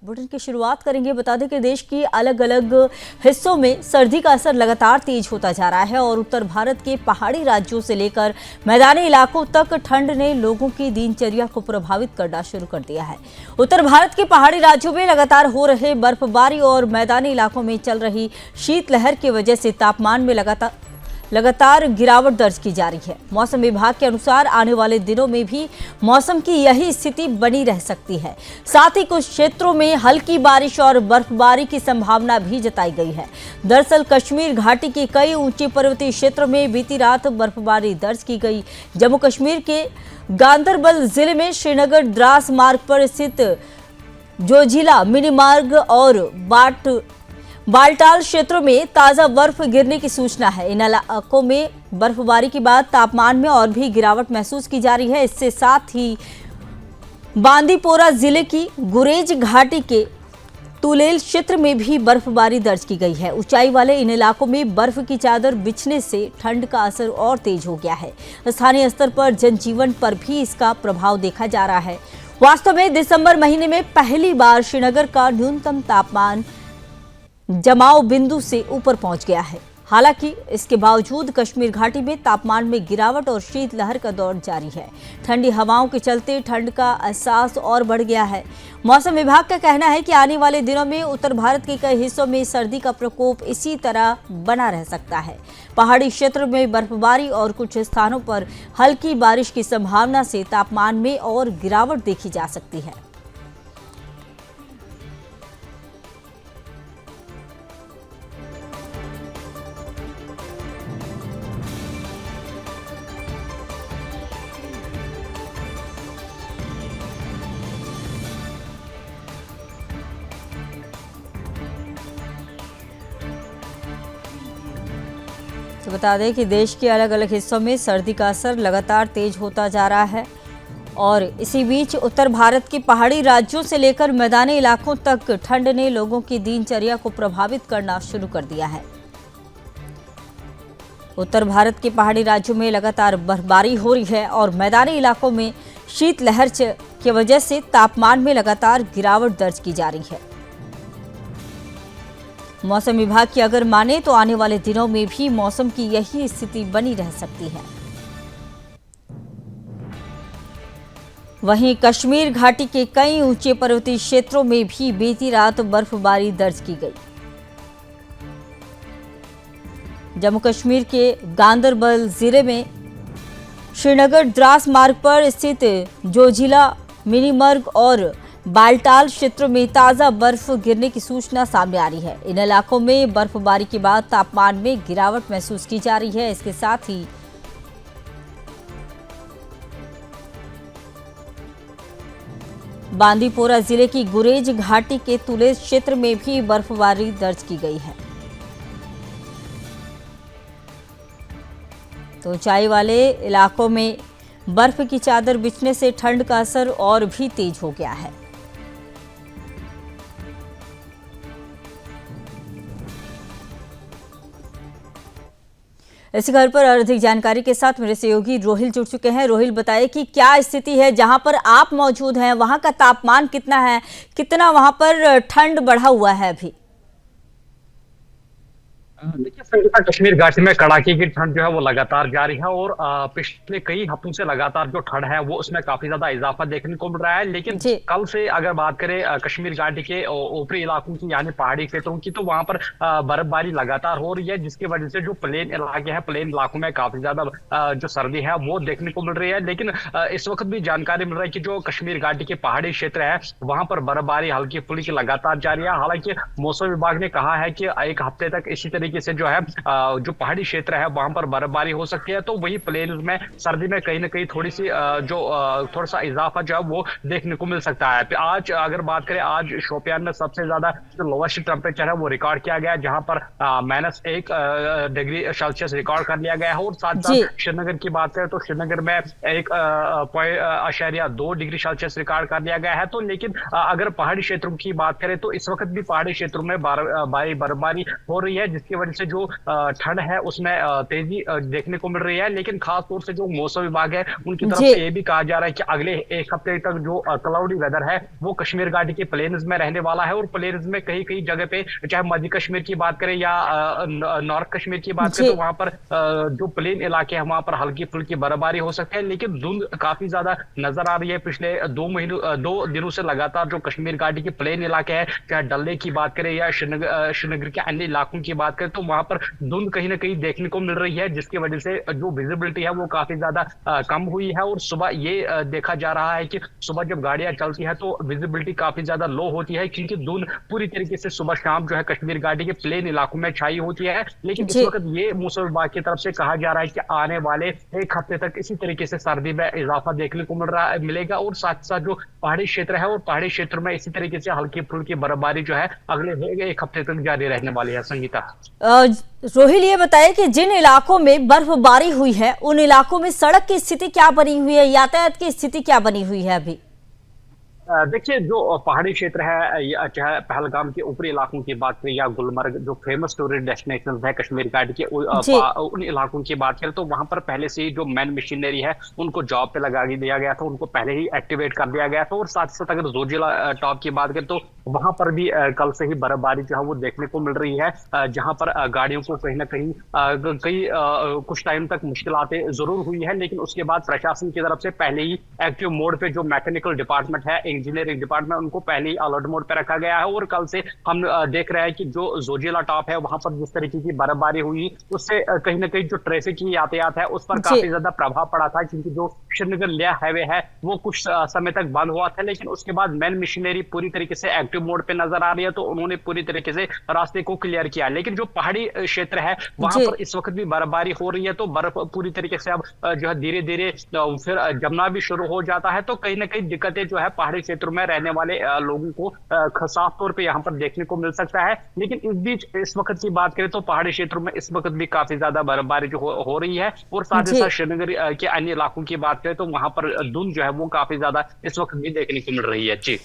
Bulletin की शुरुआत करेंगे। बता दें कि देश की अलग अलग हिस्सों में सर्दी का असर लगातार तेज होता जा रहा है और उत्तर भारत के पहाड़ी राज्यों से लेकर मैदानी इलाकों तक ठंड ने लोगों की दिनचर्या को प्रभावित करना शुरू कर दिया है। उत्तर भारत के पहाड़ी राज्यों में लगातार हो रहे बर्फबारी और मैदानी इलाकों में चल रही शीतलहर की वजह से तापमान में लगातार गिरावट दर्ज की जा रही है। मौसम विभाग के अनुसार आने वाले दिनों में भी मौसम की यही स्थिति बनी रह सकती है। साथ ही कुछ क्षेत्रों में हल्की बारिश और बर्फबारी की संभावना भी जताई गई है। दरअसल कश्मीर घाटी के कई ऊंचे पर्वतीय क्षेत्रों में बीती रात बर्फबारी दर्ज की गई। जम्मू कश्मीर के गांदरबल जिले में श्रीनगर द्रास मार्ग पर स्थित जोजिला मिनी मार्ग और बाल्टाल क्षेत्रों में ताजा बर्फ गिरने की सूचना है। इन इलाकों में बर्फबारी के बाद तापमान में और भी गिरावट महसूस की जा रही है। इससे साथ ही बांदीपोरा जिले की गुरेज घाटी के तुलेल क्षेत्र में भी बर्फबारी दर्ज की गई है। ऊंचाई वाले इन इलाकों में बर्फ की चादर बिछने से ठंड का असर और तेज हो गया है। स्थानीय स्तर पर जनजीवन पर भी इसका प्रभाव देखा जा रहा है। वास्तव में दिसंबर महीने में पहली बार श्रीनगर का न्यूनतम तापमान जमाव बिंदु से ऊपर पहुंच गया है। हालांकि इसके बावजूद कश्मीर घाटी में तापमान में गिरावट और शीतलहर का दौर जारी है। ठंडी हवाओं के चलते ठंड का एहसास और बढ़ गया है। मौसम विभाग का कहना है कि आने वाले दिनों में उत्तर भारत के कई हिस्सों में सर्दी का प्रकोप इसी तरह बना रह सकता है। पहाड़ी क्षेत्र में बर्फबारी और कुछ स्थानों पर हल्की बारिश की संभावना से तापमान में और गिरावट देखी जा सकती है। तो बता दें कि देश के अलग अलग हिस्सों में सर्दी का असर लगातार तेज होता जा रहा है और इसी बीच उत्तर भारत के पहाड़ी राज्यों से लेकर मैदानी इलाकों तक ठंड ने लोगों की दिनचर्या को प्रभावित करना शुरू कर दिया है। उत्तर भारत के पहाड़ी राज्यों में लगातार बर्फबारी हो रही है और मैदानी इलाकों में शीतलहर की वजह से तापमान में लगातार गिरावट दर्ज की जा रही है। मौसम विभाग की अगर माने तो आने वाले दिनों में भी मौसम की यही स्थिति बनी रह सकती है। वहीं कश्मीर घाटी के कई ऊंचे पर्वतीय क्षेत्रों में भी बीती रात बर्फबारी दर्ज की गई। जम्मू कश्मीर के गांदरबल जिले में श्रीनगर द्रास मार्ग पर स्थित जोजिला मिनी मार्ग और बाल्टाल क्षेत्र में ताजा बर्फ गिरने की सूचना सामने आ रही है। इन इलाकों में बर्फबारी के बाद तापमान में गिरावट महसूस की जा रही है। इसके साथ ही बांदीपोरा जिले की गुरेज घाटी के तुलेल क्षेत्र में भी बर्फबारी दर्ज की गई है। तो ऊंचाई वाले इलाकों में बर्फ की चादर बिछने से ठंड का असर और भी तेज हो गया है। इसी खबर पर अधिक जानकारी के साथ मेरे सहयोगी रोहिल जुड़ चुके हैं। रोहिल, बताइए कि क्या स्थिति है जहां पर आप मौजूद हैं, वहां का तापमान कितना है, कितना वहां पर ठंड बढ़ा हुआ है अभी? देखिए संगीता, कश्मीर घाटी में कड़ाके की ठंड जो है वो लगातार जारी है और पिछले कई हफ्तों से लगातार जो ठंड है वो उसमें काफी ज्यादा इजाफा देखने को मिल रहा है। लेकिन कल से अगर बात करें कश्मीर घाटी के ऊपरी इलाकों की यानी पहाड़ी क्षेत्रों की, तो वहां पर बर्फबारी लगातार हो रही है, जिसकी वजह से जो प्लेन इलाके हैं, प्लेन इलाकों में काफी ज्यादा जो सर्दी है वो देखने को मिल रही है। लेकिन इस वक्त भी जानकारी मिल रही है कि जो कश्मीर घाटी के पहाड़ी क्षेत्र है वहां पर बर्फबारी हल्की फुल्की लगातार जारी है। हालांकि मौसम विभाग ने कहा है कि एक हफ्ते तक इसी तरीके से जो है जो पहाड़ी क्षेत्र है वहां पर बर्फबारी हो सकती है। तो वही प्लेन में सर्दी में कहीं ना कहीं थोड़ी सी थोड़ा सा इजाफा जो है वो देखने को मिल सकता है। आज अगर बात करें, आज शोपियान में सबसे ज्यादा जो लोवेस्ट टेम्परेचर है वो रिकॉर्ड किया गया है, जहां पर -1 डिग्री सेल्सियस रिकॉर्ड कर लिया गया है। और साथ साथ श्रीनगर की बात करें तो श्रीनगर में 1.2 डिग्री सेल्सियस रिकॉर्ड कर लिया गया है। तो लेकिन अगर पहाड़ी क्षेत्रों की बात करें तो इस वक्त भी पहाड़ी क्षेत्रों में बर्फबारी हो रही है, जिसकी वजह से जो ठंड है उसमें तेजी देखने को मिल रही है। लेकिन खास तौर से जो मौसम विभाग है उनकी तरफ जी से ये भी कहा जा रहा है कि अगले एक हफ्ते तक जो क्लाउडी वेदर है वो कश्मीर घाटी के प्लेन्स में रहने वाला है, और प्लेन्स में कहीं कहीं जगह पे चाहे मध्य कश्मीर की बात करें या नॉर्थ कश्मीर की बात करें जी तो वहां पर जो प्लेन इलाके हैं वहां पर हल्की फुल्की बर्फबारी हो सकती है। लेकिन धुंध काफी ज्यादा नजर आ रही है। पिछले 2 दिनों से लगातार जो कश्मीर घाटी के प्लेन इलाके हैं, चाहे डल लेक की बात करें या श्रीनगर के अन्य इलाकों की बात करें, तो वहां पर धुंध कहीं ना कहीं देखने को मिल रही है, जिसकी वजह से जो विजिबिलिटी है वो काफी ज्यादा कम हुई है। और सुबह ये देखा जा रहा है कि सुबह जब गाड़ियां चलती है तो विजिबिलिटी काफी ज्यादा लो होती है, क्योंकि धुंध पूरी तरीके से सुबह शाम जो है कश्मीर घाटी के प्लेन इलाकों में छाई होती है। लेकिन इस जी वक्त ये मौसम विभाग की तरफ से कहा जा रहा है कि आने वाले एक हफ्ते तक इसी तरीके से सर्दी में इजाफा देखने को मिलेगा, और साथ साथ जो पहाड़ी क्षेत्र है और पहाड़ी क्षेत्र में इसी तरीके से हल्की फुल्की बर्फबारी जो है अगले एक हफ्ते तक जारी रहने वाली है। संगीता, अ, रोहिल ये बताइए कि जिन इलाकों में बर्फबारी हुई है उन इलाकों में सड़क की स्थिति क्या बनी हुई है, यातायात की स्थिति क्या बनी हुई है अभी? देखिए, जो पहाड़ी क्षेत्र है या चाहे पहलगाम के ऊपरी इलाकों की बात करें या गुलमर्ग जो फेमस टूरिस्ट डेस्टिनेशन है कश्मीर घाटी के, जी उन इलाकों की बात करें तो वहां पर पहले से ही जो मैन मशीनरी है उनको जॉब पे लगा दिया गया था, उनको पहले ही एक्टिवेट कर दिया गया था। और साथ साथ अगर जोजिला टॉप की बात करें तो वहां पर भी कल से ही बर्फबारी जो है वो देखने को मिल रही है, जहां पर गाड़ियों को कहीं ना कहीं कुछ टाइम तक मुश्किलातें जरूर हुई है। लेकिन उसके बाद प्रशासन की तरफ से पहले ही एक्टिव मोड पे जो मैकेनिकल डिपार्टमेंट है, इंजीनियरिंग डिपार्टमेंट, उनको पहले ही अलर्ट मोड पे रखा गया है। और कल से हम देख रहे हैं कि जो जोजिला टॉप है वहां पर जिस तरीके की बर्फबारी हुई उससे कहीं ना कहीं जो ट्रैफिक की यातायात है उस पर जी काफी ज्यादा प्रभाव पड़ा था, क्योंकि जो श्रीनगर लेह हाईवे है वो कुछ समय तक बंद हुआ था। लेकिन उसके बाद मैन मशीनरी पूरी तरीके से एक्टिव मोड पे नजर आ रही है, तो उन्होंने पूरी तरीके से रास्ते को क्लियर किया। लेकिन जो पहाड़ी क्षेत्र है वहां जी पर इस वक्त भी बर्फबारी हो रही है, तो बर्फ पूरी तरीके से अब जो है धीरे धीरे फिर जमना भी शुरू हो जाता है। तो कहीं ना कहीं दिक्कतें जो है पहाड़ी क्षेत्रों में रहने वाले लोगों को साफ तौर पे यहाँ पर देखने को मिल सकता है। लेकिन इस बीच इस वक्त की बात करें तो पहाड़ी क्षेत्रों में इस वक्त भी काफी ज्यादा बर्फबारी जो हो रही है। और साथ ही जी साथ श्रीनगर के अन्य इलाकों की बात करें तो वहां पर धुंध जो है वो काफी ज्यादा इस वक्त भी देखने को मिल रही है। जी।